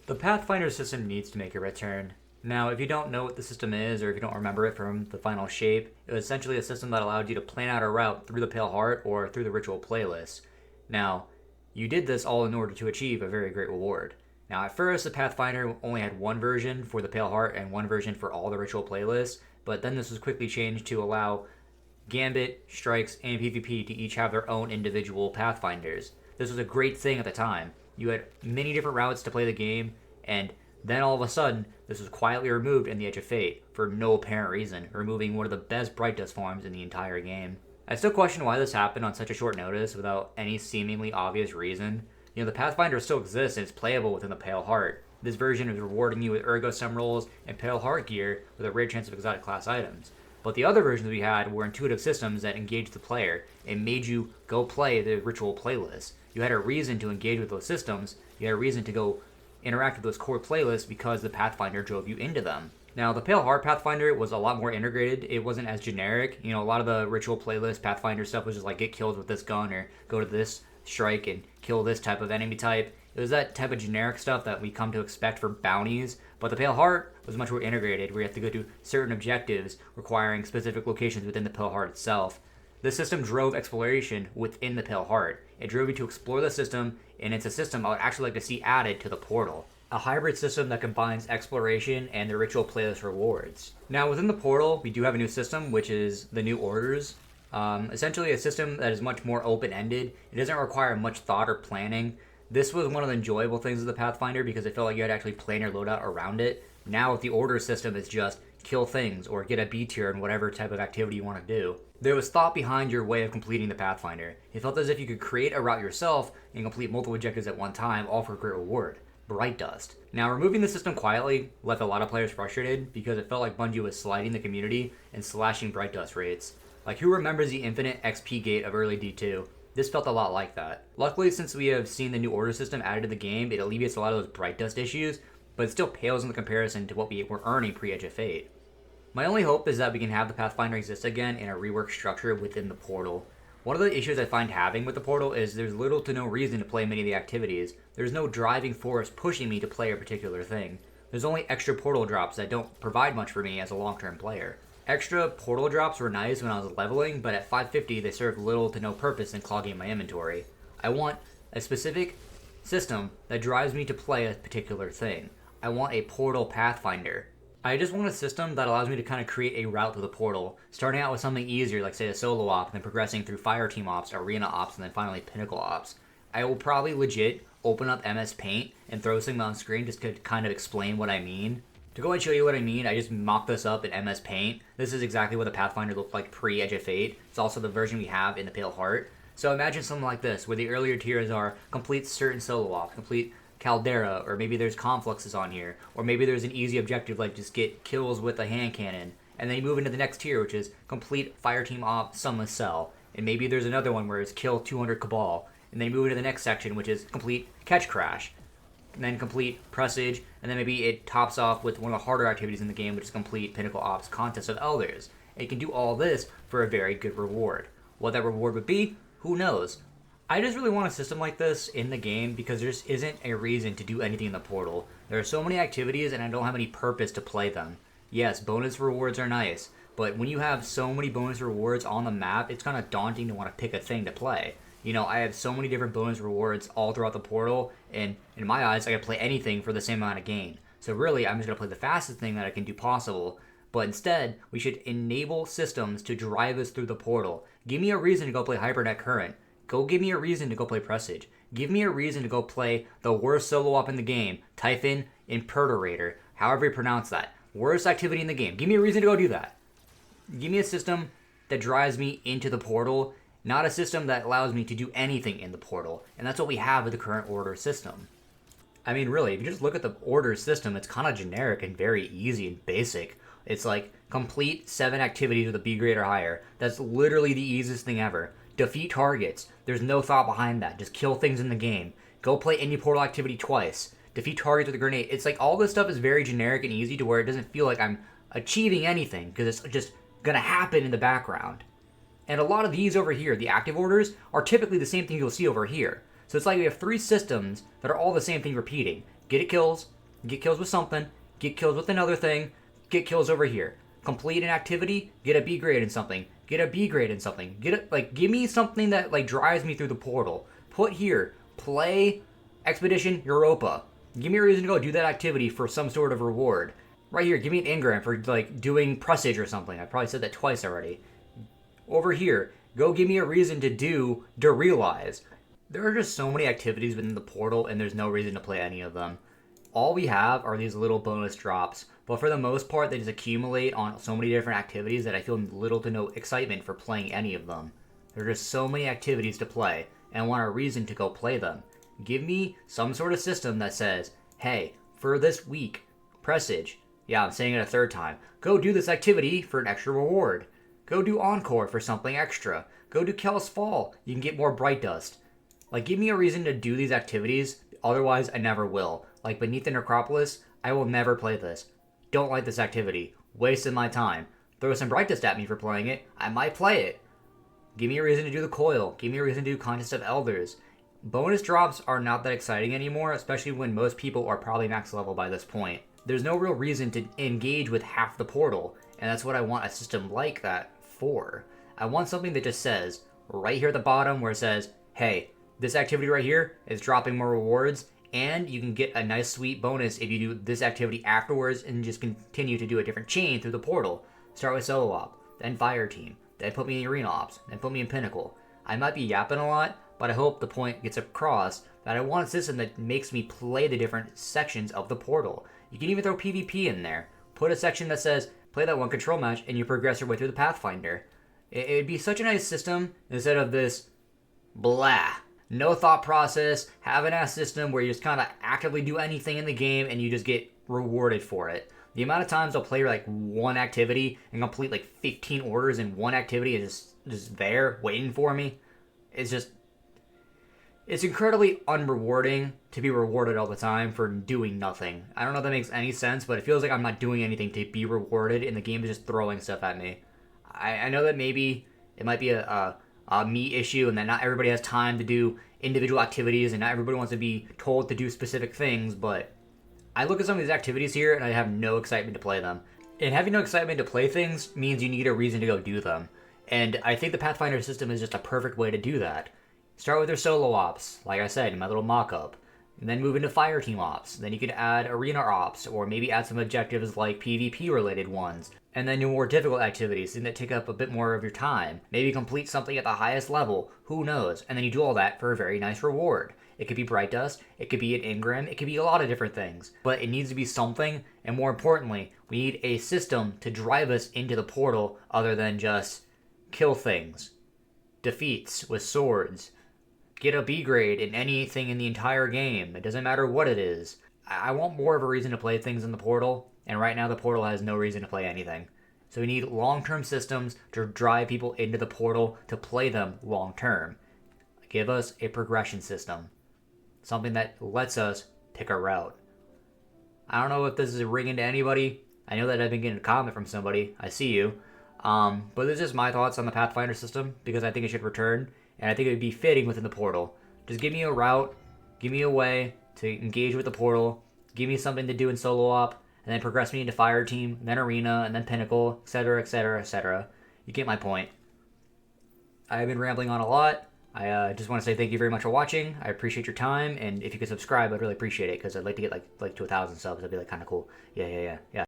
The Pathfinder system needs to make a return. Now, if you don't know what the system is, or if you don't remember it from the final shape, it was essentially a system that allowed you to plan out a route through the Pale Heart or through the ritual playlist. Now, you did this all in order to achieve a very great reward. Now, at first, the Pathfinder only had one version for the Pale Heart and one version for all the ritual playlists, but then this was quickly changed to allow Gambit, Strikes, and PvP to each have their own individual Pathfinders. This was a great thing at the time. You had many different routes to play the game, and then all of a sudden, this was quietly removed in the Edge of Fate for no apparent reason, removing one of the best Bright Dust forms in the entire game. I still question why this happened on such a short notice without any seemingly obvious reason. You know, the Pathfinder still exists and it's playable within the Pale Heart. This version is rewarding you with Ergo Stem rolls and Pale Heart gear with a rare chance of exotic class items. But the other versions we had were intuitive systems that engaged the player and made you go play the ritual playlist. You had a reason to engage with those systems, you had a reason to go interact with those core playlists because the Pathfinder drove you into them. Now, the Pale Heart Pathfinder was a lot more integrated. It wasn't as generic. You know, a lot of the ritual playlist Pathfinder stuff was just like get killed with this gun or go to this strike and kill this type of enemy type. It was that type of generic stuff that we come to expect for bounties, but the Pale Heart was much more integrated, where you have to go to certain objectives requiring specific locations within the Pale Heart itself. This system drove exploration within the Pale Heart. It drove you to explore the system, and it's a system I would actually like to see added to the Portal. A hybrid system that combines exploration and the ritual playlist rewards. Now, within the Portal, we do have a new system, which is the New Orders. Essentially a system that is much more open-ended. It doesn't require much thought or planning. This was one of the enjoyable things of the Pathfinder because it felt like you had to actually plan your loadout around it. Now with the Order system, it's just kill things or get a B tier in whatever type of activity you want to do. There was thought behind your way of completing the Pathfinder. It felt as if you could create a route yourself and complete multiple objectives at one time, all for a great reward. Bright Dust. Now, removing the system quietly left a lot of players frustrated because it felt like Bungie was sliding the community and slashing Bright Dust rates. Like, who remembers the infinite XP gate of early D2? This felt a lot like that. Luckily, since we have seen the new order system added to the game, it alleviates a lot of those Bright Dust issues, but it still pales in the comparison to what we were earning pre-Edge of Fate. My only hope is that we can have the Pathfinder exist again in a reworked structure within the Portal. One of the issues I find having with the Portal is there's little to no reason to play many of the activities. There's no driving force pushing me to play a particular thing. There's only extra Portal drops that don't provide much for me as a long-term player. Extra Portal drops were nice when I was leveling, but at 550 they served little to no purpose in clogging my inventory. I want a specific system that drives me to play a particular thing. I want a Portal Pathfinder. I just want a system that allows me to kind of create a route to the Portal, starting out with something easier like say a solo op, and then progressing through Fireteam ops, Arena ops, and then finally Pinnacle ops. I will probably legit open up MS Paint and throw something on screen just to kind of explain what I mean. To go and show you what I mean, I just mocked this up in MS Paint. This is exactly what the Pathfinder looked like pre-Edge of Fate. It's also the version we have in the Pale Heart. So imagine something like this, where the earlier tiers are complete certain solo ops, complete Caldera, or maybe there's confluxes on here, or maybe there's an easy objective like just get kills with a hand cannon, and then you move into the next tier, which is complete Fireteam op Sunless Cell, and maybe there's another one where it's kill 200 Cabal, and then you move into the next section, which is complete Catch Crash, and then complete Presage, and then maybe it tops off with one of the harder activities in the game, which is complete Pinnacle Ops Contest of Elders. And you can do all this for a very good reward. What that reward would be, who knows? I just really want a system like this in the game because there just isn't a reason to do anything in the Portal. There are so many activities and I don't have any purpose to play them. Yes, bonus rewards are nice, but when you have so many bonus rewards on the map, it's kind of daunting to want to pick a thing to play. You know, I have so many different bonus rewards all throughout the Portal, and in my eyes, I can play anything for the same amount of gain. So really, I'm just going to play the fastest thing that I can do possible, but instead, we should enable systems to drive us through the Portal. Give me a reason to go play Hypernet Current. Go give me a reason to go play Presage. Give me a reason to go play the worst solo op in the game, Typhon Imperator, however you pronounce that. Worst activity in the game. Give me a reason to go do that. Give me a system that drives me into the Portal, not a system that allows me to do anything in the Portal. And that's what we have with the current order system. I mean, really, if you just look at the order system, it's kind of generic and very easy and basic. It's like complete 7 activities with a B grade or higher. That's literally the easiest thing ever. Defeat targets. There's no thought behind that. Just kill things in the game. Go play any Portal activity twice. Defeat targets with a grenade. It's like all this stuff is very generic and easy to where it doesn't feel like I'm achieving anything because it's just gonna happen in the background. And a lot of these over here, the active orders, are typically the same thing you'll see over here. So it's like we have 3 systems that are all the same thing repeating. Get it kills, get kills with something, get kills with another thing, get kills over here. Complete an activity, get a B grade in something, get a B grade in something, give me something that like drives me through the portal. Put here, play Expedition Europa. Give me a reason to go do that activity for some sort of reward. Right here, give me an engram for like doing presage or something. I probably said that twice already. Over here, go give me a reason to do derealize. There are just so many activities within the portal, and there's no reason to play any of them. All we have are these little bonus drops, but for the most part, they just accumulate on so many different activities that I feel little to no excitement for playing any of them. There are just so many activities to play, and I want a reason to go play them. Give me some sort of system that says, hey, for this week, presage. Yeah, I'm saying it a third time. Go do this activity for an extra reward. Go do Encore for something extra. Go do Kel's Fall. You can get more Bright Dust. Like, give me a reason to do these activities. Otherwise, I never will. Like, Beneath the Necropolis, I will never play this. Don't like this activity. Wasted my time. Throw some Bright Dust at me for playing it. I might play it. Give me a reason to do the Coil. Give me a reason to do Contest of Elders. Bonus drops are not that exciting anymore, especially when most people are probably max level by this point. There's no real reason to engage with half the portal, and that's what I want a system like that for. I want something that just says, right here at the bottom where it says, hey, this activity right here is dropping more rewards, and you can get a nice sweet bonus if you do this activity afterwards and just continue to do a different chain through the portal. Start with Solo Op, then Fire Team, then put me in Arena Ops, then put me in Pinnacle. I might be yapping a lot, but I hope the point gets across that I want a system that makes me play the different sections of the portal. You can even throw PvP in there. Put a section that says, play that one control match and you progress your way through the Pathfinder. It'd be such a nice system instead of this blah. No thought process, have an ass system where you just kind of actively do anything in the game and you just get rewarded for it. The amount of times I'll play like one activity and complete like 15 orders in one activity is just there waiting for me. It's incredibly unrewarding to be rewarded all the time for doing nothing. I don't know if that makes any sense, but it feels like I'm not doing anything to be rewarded and the game is just throwing stuff at me. I know that maybe it might be a me issue and that not everybody has time to do individual activities and not everybody wants to be told to do specific things, but I look at some of these activities here and I have no excitement to play them. And having no excitement to play things means you need a reason to go do them. And I think the Pathfinder system is just a perfect way to do that. Start with your solo ops, like I said in my little mock-up, and then move into fire team ops. Then you could add arena ops, or maybe add some objectives like PvP related ones, and then do more difficult activities, things that take up a bit more of your time. Maybe complete something at the highest level, who knows, and then you do all that for a very nice reward. It could be Bright Dust, it could be an engram, it could be a lot of different things, but it needs to be something, and more importantly, we need a system to drive us into the portal other than just kill things, defeats with swords, get a B grade in anything in the entire game. It doesn't matter what it is. I want more of a reason to play things in the portal, and right now the portal has no reason to play anything. So we need long-term systems to drive people into the portal to play them long-term. Give us a progression system. Something that lets us pick a route. I don't know if this is ringing to anybody. I know that I've been getting a comment from somebody. I see you. But this is my thoughts on the Pathfinder system, because I think it should return. And I think it would be fitting within the portal. Just give me a route, give me a way to engage with the portal, give me something to do in solo op, and then progress me into fire team, then arena, and then pinnacle, etc., etc., etc. You get my point. I've been rambling on a lot. I just want to say thank you very much for watching. I appreciate your time, and if you could subscribe, I'd really appreciate it, because I'd like to get like to 1,000 subs. That'd be like kind of cool. Yeah.